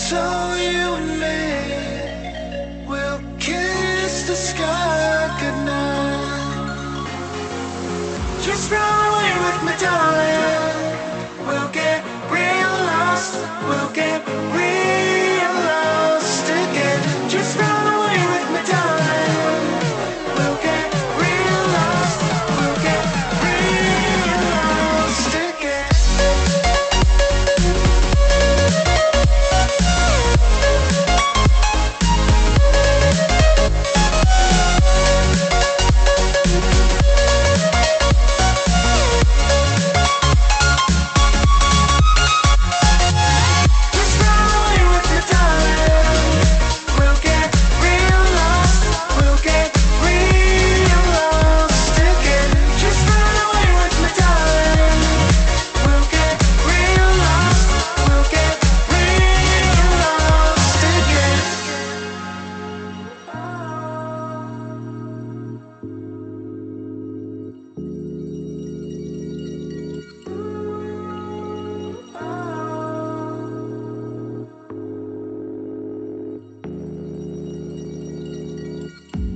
it's all you and me. We'll kiss the sky goodnight. Just run away with me, darling. We'll get real lost. We'll get real lost again. Just run away with me, darling. We'll get real lost. We'll get real lost again.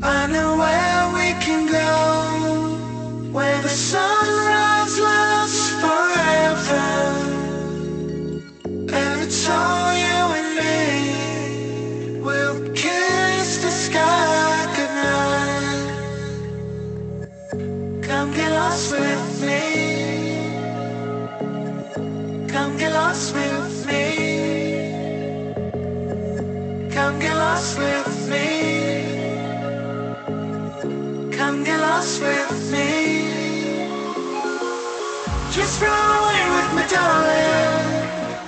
I know where we can go, where the sunrise lasts forever, and it's all you and me. We'll kiss the sky goodnight. Come get lost with me. Come get lost with me. Come get lost with me. Come get lost with me. Just run away with me, darling.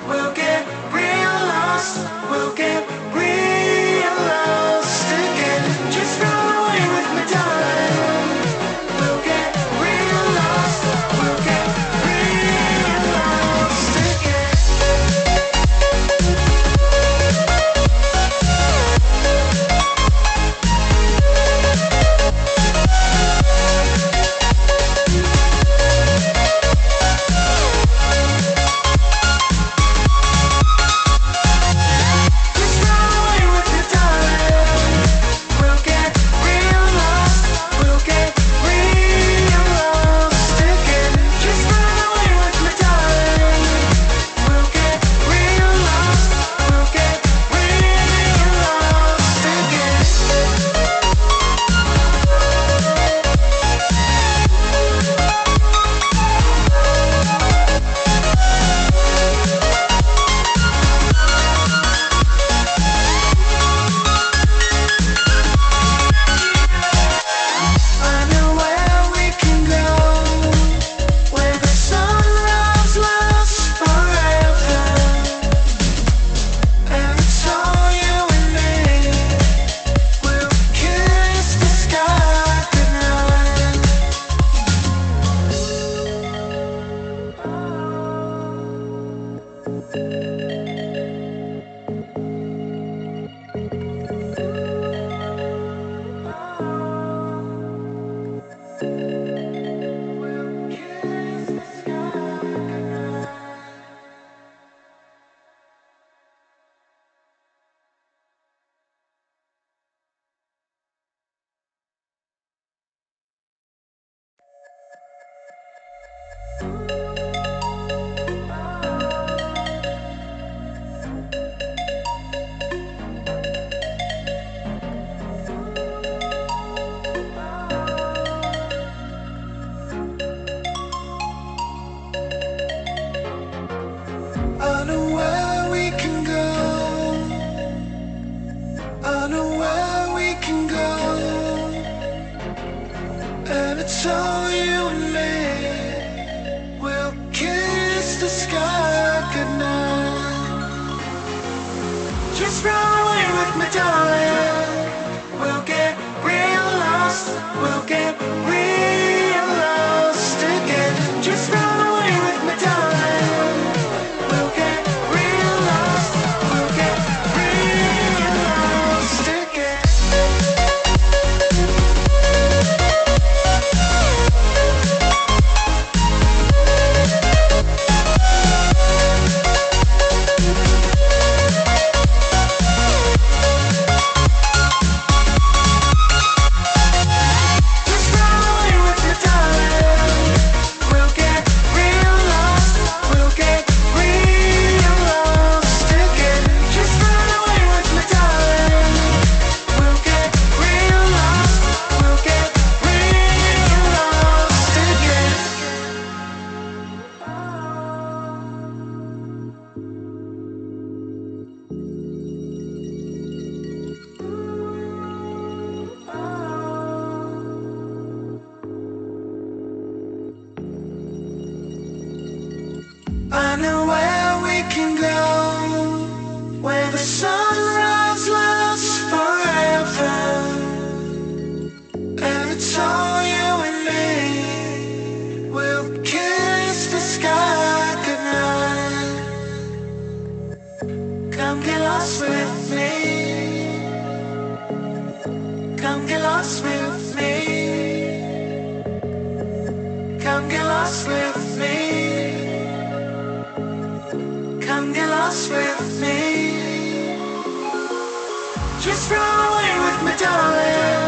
We'll get real lost. We'll get real lost again. Just run away with me, darling. We'll get real lost. We'll get real lost again. I know where we can go. I know where we can go, and it's all you and me. We'll kiss the sky goodnight. Just run away with me, darling. We'll get real lost. We'll get real lost again. Just run away with me, darling. We'll get real lost. We'll get real lost again. Come get lost with me. Come get lost with me. Come get lost with me. Come get lost with me. Just run away with me, darling.